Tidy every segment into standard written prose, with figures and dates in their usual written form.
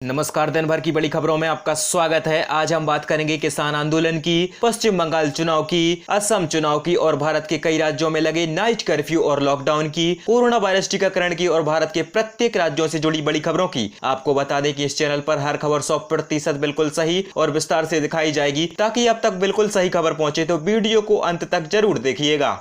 नमस्कार। दिन भर की बड़ी खबरों में आपका स्वागत है। आज हम बात करेंगे किसान आंदोलन की, पश्चिम बंगाल चुनाव की, असम चुनाव की और भारत के कई राज्यों में लगे नाइट कर्फ्यू और लॉकडाउन की, कोरोना वायरस टीकाकरण की और भारत के प्रत्येक राज्यों से जुड़ी बड़ी खबरों की। आपको बता दें कि इस चैनल पर हर खबर 100% बिल्कुल सही और विस्तार से दिखाई जाएगी। ताकि अब तक बिल्कुल सही खबर पहुंचे तो वीडियो को अंत तक जरूर देखिएगा।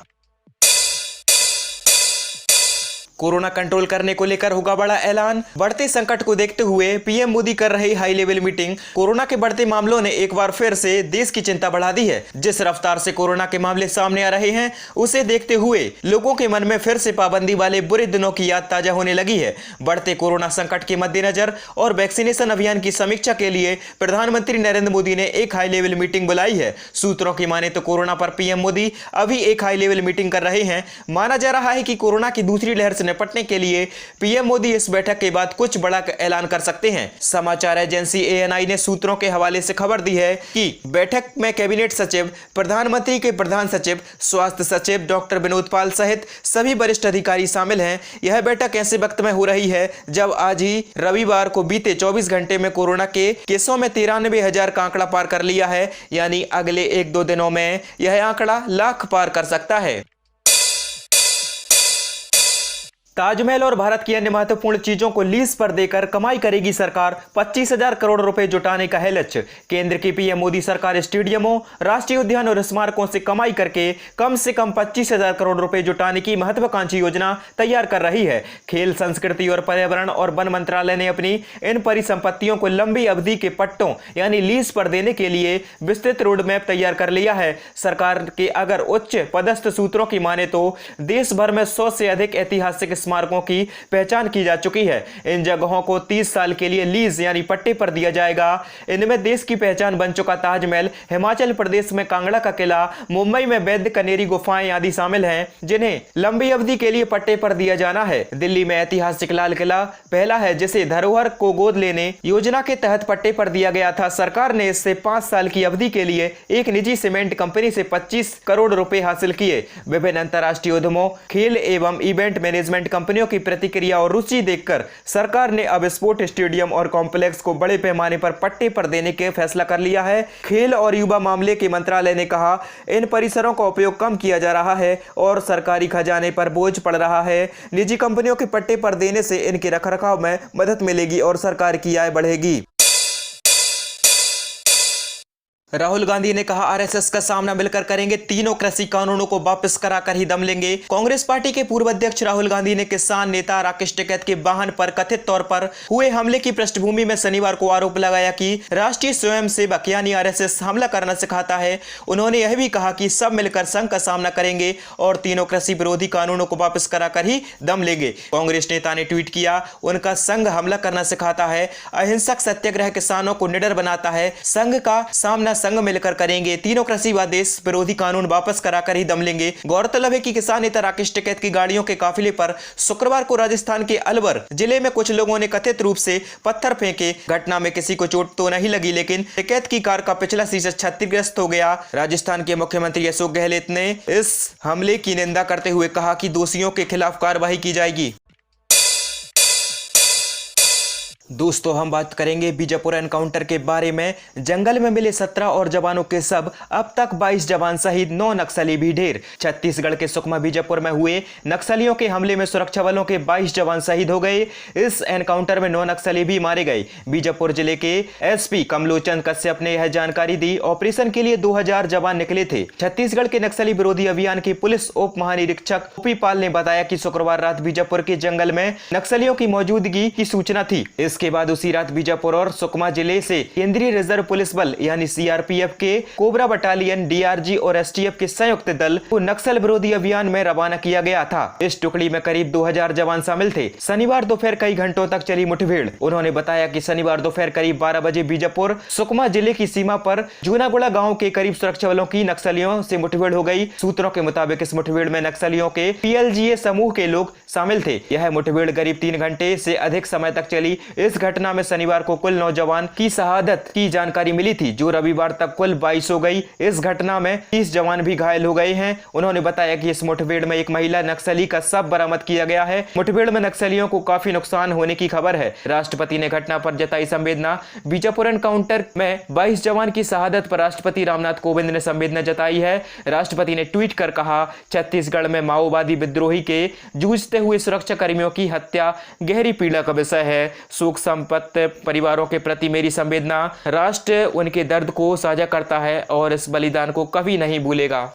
कोरोना कंट्रोल करने को लेकर होगा बड़ा ऐलान। बढ़ते संकट को देखते हुए पीएम मोदी कर रहे हाई लेवल मीटिंग। कोरोना के बढ़ते मामलों ने एक बार फिर से देश की चिंता बढ़ा दी है। जिस रफ्तार से कोरोना के मामले सामने आ रहे हैं, उसे देखते हुए लोगों के मन में फिर से पाबंदी वाले बुरे दिनों की याद ताजा होने लगी है। बढ़ते कोरोना संकट के मद्देनजर और वैक्सीनेशन अभियान की समीक्षा के लिए प्रधानमंत्री नरेंद्र मोदी ने एक हाई लेवल मीटिंग बुलाई है। सूत्रों की माने तो कोरोना पर पीएम मोदी अभी एक हाई लेवल मीटिंग कर रहे हैं। माना जा रहा है कि कोरोना की दूसरी लहर से निपटने के लिए पीएम मोदी इस बैठक के बाद कुछ बड़ा ऐलान कर सकते हैं। समाचार एजेंसी एएनआई ने सूत्रों के हवाले से खबर दी है कि बैठक में कैबिनेट सचिव, प्रधानमंत्री के प्रधान सचिव, स्वास्थ्य सचिव डॉक्टर विनोद पाल सहित सभी वरिष्ठ अधिकारी शामिल हैं। यह बैठक ऐसे वक्त में हो रही है जब आज ही रविवार को बीते 24 घंटे में कोरोना के केसों में 93,000 का आंकड़ा पार कर लिया है। यानी अगले 1-2 दिनों में यह आंकड़ा लाख पार कर सकता है। ताजमहल और भारत की अन्य महत्वपूर्ण चीजों को लीज पर देकर कमाई करेगी सरकार। 25,000 करोड़ रुपए जुटाने का है लक्ष्य। केंद्र की पीएम मोदी सरकार स्टेडियमों, राष्ट्रीय उद्यान और स्मारकों से कमाई करके कम से कम 25,000 करोड़ रुपए जुटाने की महत्वाकांक्षी योजना तैयार कर रही है। खेल, संस्कृति और पर्यावरण और वन मंत्रालय ने अपनी इन परिसंपत्तियों को लंबी अवधि के पट्टों यानी लीज पर देने के लिए विस्तृत रोड मैप तैयार कर लिया है। सरकार के अगर उच्च पदस्थ सूत्रों की माने तो देश भर में 100 से अधिक ऐतिहासिक स्मारकों की पहचान की जा चुकी है। इन जगहों को 30 साल के लिए लीज यानी पट्टे पर दिया जाएगा। इनमें देश की पहचान बन चुका ताजमहल, हिमाचल प्रदेश में कांगड़ा का किला, मुंबई में वैद्य कनेरी गुफाएं आदि शामिल हैं, जिन्हें लंबी अवधि के लिए पट्टे पर दिया जाना है। दिल्ली में ऐतिहासिक लाल किला पहला है जिसे धरोहर को गोद लेने योजना के तहत पट्टे पर दिया गया था। सरकार ने इससे 5 साल की अवधि के लिए एक निजी सीमेंट कंपनी से 25 करोड़ रुपए हासिल किए। विभिन्न अंतर्राष्ट्रीय उद्यमों, खेल एवं इवेंट मैनेजमेंट कंपनियों की प्रतिक्रिया और रुचि देखकर सरकार ने अब स्पोर्ट स्टेडियम और कॉम्प्लेक्स को बड़े पैमाने पर पट्टे पर देने के फैसला कर लिया है। खेल और युवा मामले के मंत्रालय ने कहा, इन परिसरों का उपयोग कम किया जा रहा है और सरकारी खजाने पर बोझ पड़ रहा है। निजी कंपनियों के पट्टे पर देने से इनके रखरखाव में मदद मिलेगी और सरकार की आय बढ़ेगी। राहुल गांधी ने कहा, आरएसएस का सामना मिलकर करेंगे, तीनों कृषि कानूनों को वापस कराकर ही दम लेंगे। कांग्रेस पार्टी के पूर्व अध्यक्ष राहुल गांधी ने किसान नेता राकेश टिकैत के वाहन पर कथित तौर पर हुए हमले की पृष्ठभूमि में शनिवार को आरोप लगाया कि राष्ट्रीय स्वयंसेवक यानी आरएसएस हमला करना सिखाता है। उन्होंने यह भी कहा कि सब मिलकर संघ का सामना करेंगे और तीनों कृषि विरोधी कानूनों को वापस कराकर ही दम लेंगे। कांग्रेस नेता ने ट्वीट किया, उनका संघ हमला करना सिखाता है, अहिंसक सत्याग्रह किसानों को निडर बनाता है, संघ का सामना संघ मिलकर करेंगे, तीनों कृषि व देश विरोधी कानून वापस कराकर ही दम लेंगे। गौरतलब है कि किसान नेता राकेश टिकैत की गाड़ियों के काफिले पर शुक्रवार को राजस्थान के अलवर जिले में कुछ लोगों ने कथित रूप से पत्थर फेंके। घटना में किसी को चोट तो नहीं लगी, लेकिन टिकैत की कार का पिछला शीशा क्षतिग्रस्त हो गया। राजस्थान के मुख्यमंत्री अशोक गहलोत ने इस हमले की निंदा करते हुए कहा कि दोषियों के खिलाफ कार्रवाई की जाएगी। दोस्तों, हम बात करेंगे बीजापुर एनकाउंटर के बारे में। जंगल में मिले 17 और जवानों के शव, अब तक 22 जवान शहीद, 9 नक्सली भी ढेर। छत्तीसगढ़ के सुकमा बीजापुर में हुए नक्सलियों के हमले में सुरक्षा बलों के 22 जवान शहीद हो गए। इस एनकाउंटर में 9 नक्सली भी मारे गए। बीजापुर जिले के एसपी कमलोचन कश्यप ने यह जानकारी दी। ऑपरेशन के लिए 2000 जवान निकले थे। छत्तीसगढ़ के नक्सली विरोधी अभियान के पुलिस उप महानिरीक्षक ओपी पाल ने बताया कि शुक्रवार रात बीजापुर के जंगल में नक्सलियों की मौजूदगी की सूचना थी। इसके बाद उसी रात बीजापुर और सुकमा जिले से केंद्रीय रिजर्व पुलिस बल यानी सीआरपीएफ के कोबरा बटालियन, डीआरजी और एसटीएफ के संयुक्त दल को नक्सल विरोधी अभियान में रवाना किया गया था। इस टुकड़ी में करीब 2000 जवान शामिल थे। शनिवार दोपहर कई घंटों तक चली मुठभेड़। उन्होंने बताया कि शनिवार दोपहर करीब 12 बजे बीजापुर सुकमा जिले की सीमा पर जूनागुड़ा गांव के करीब सुरक्षा बलों की नक्सलियों से मुठभेड़ हो गई। सूत्रों के मुताबिक इस मुठभेड़ में नक्सलियों के पीएलजीए समूह के लोग शामिल थे। यह मुठभेड़ करीब 3 घंटे से अधिक समय तक चली। इस घटना में शनिवार को कुल 9 जवान की शहादत की जानकारी मिली थी, जो रविवार तक कुल 22 हो गई। इस घटना में 30 जवान भी घायल हो गए हैं। उन्होंने बताया कि इस मुठभेड़ में एक महिला नक्सली का शव बरामद किया गया है। मुठभेड़ में नक्सलियों को काफी नुकसान होने की खबर है। राष्ट्रपति ने घटना पर जताई संवेदना। बीजापुर एनकाउंटर में 22 जवान की शहादत पर राष्ट्रपति रामनाथ कोविंद ने संवेदना जताई है। राष्ट्रपति ने ट्वीट कर कहा, छत्तीसगढ़ में माओवादी विद्रोही के जूझते हुए सुरक्षा कर्मियों की हत्या गहरी पीड़ा का विषय है। शोक संतप्त परिवारों के प्रति मेरी संवेदना। राष्ट्र उनके दर्द को साझा करता है और इस बलिदान को कभी नहीं भूलेगा।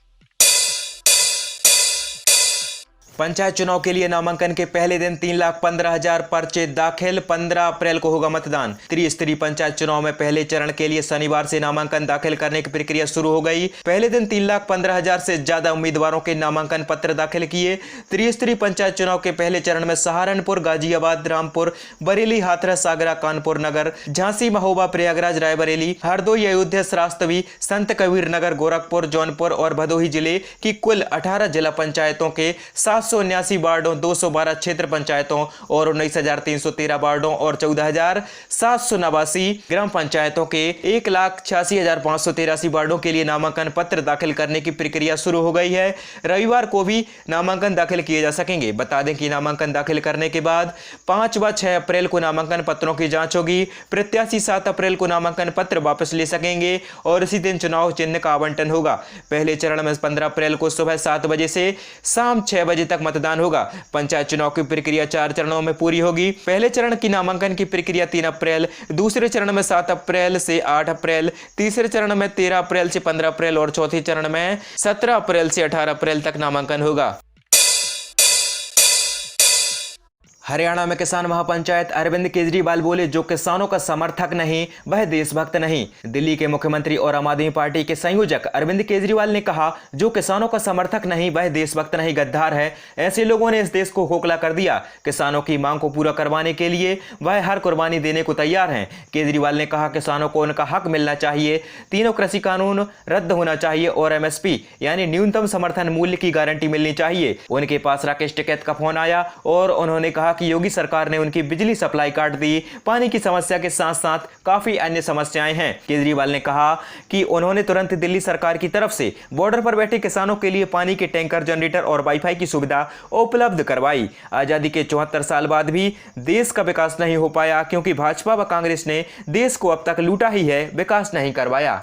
पंचायत चुनाव के लिए नामांकन के पहले दिन 3,15,000 पर्चे दाखिल। 15 अप्रैल को होगा मतदान। त्रिस्तरीय पंचायत चुनाव में पहले चरण के लिए शनिवार से नामांकन दाखिल करने की प्रक्रिया शुरू हो गई। पहले दिन 3,15,000 से ज्यादा उम्मीदवारों के नामांकन पत्र दाखिल किए। त्रिस्तरीय पंचायत चुनाव के पहले चरण में सहारनपुर, गाजियाबाद, रामपुर, बरेली, हाथरस, आगरा, कानपुर नगर, झांसी, महोबा, प्रयागराज, रायबरेली, हरदोई, अयोध्या, श्रावस्ती, संत कबीर नगर, गोरखपुर, जौनपुर और भदोही जिले की कुल 18 जिला पंचायतों के 779 वार्डों, 212 क्षेत्र पंचायतों और 19,313 वार्डों और 14,789 ग्राम पंचायतों के 1,86,583 वार्डों के लिए नामांकन पत्र दाखिल करने की प्रक्रिया शुरू हो गई है। रविवार को भी नामांकन दाखिल किए जा सकेंगे। बता दें कि नामांकन दाखिल करने के बाद 5 व 6 अप्रैल को नामांकन पत्रों की जांच होगी। प्रत्याशी 7 अप्रैल को नामांकन पत्र वापस ले सकेंगे और इसी दिन चुनाव चिन्ह का आवंटन होगा। पहले चरण में 15 अप्रैल को सुबह 7 बजे से शाम 6 बजे तक मतदान होगा। पंचायत चुनाव की प्रक्रिया 4 चरणों में पूरी होगी। पहले चरण की नामांकन की प्रक्रिया 3 अप्रैल, दूसरे चरण में 7 अप्रैल से 8 अप्रैल, तीसरे चरण में 13 अप्रैल से 15 अप्रैल और चौथे चरण में 17 अप्रैल से 18 अप्रैल तक नामांकन होगा। हरियाणा में किसान महापंचायत। अरविंद केजरीवाल बोले, जो किसानों का समर्थक नहीं वह देशभक्त नहीं। दिल्ली के मुख्यमंत्री और आम आदमी पार्टी के संयोजक अरविंद केजरीवाल ने कहा, जो किसानों का समर्थक नहीं वह देशभक्त नहीं, गद्दार है। ऐसे लोगों ने इस देश को खोखला कर दिया। किसानों की मांग को पूरा करवाने के लिए वह हर कुर्बानी देने को तैयार हैं। केजरीवाल ने कहा, किसानों को उनका हक मिलना चाहिए, तीनों कृषि कानून रद्द होना चाहिए और एमएसपी यानी न्यूनतम समर्थन मूल्य की गारंटी मिलनी चाहिए। उनके पास राकेश टिकैत का फोन आया और उन्होंने कहा कि योगी सरकार ने उनकी बिजली सप्लाई काट दी। पानी की समस्या के साथ साथ काफी अन्य समस्याएं हैं। केजरीवाल ने कहा कि उन्होंने तुरंत दिल्ली सरकार की तरफ से बॉर्डर पर बैठे किसानों के लिए पानी के टैंकर, जनरेटर और वाईफाई की सुविधा उपलब्ध करवाई। आजादी के 74 साल बाद भी देश का विकास नहीं हो पाया, क्योंकि भाजपा व कांग्रेस ने देश को अब तक लूटा ही है, विकास नहीं करवाया।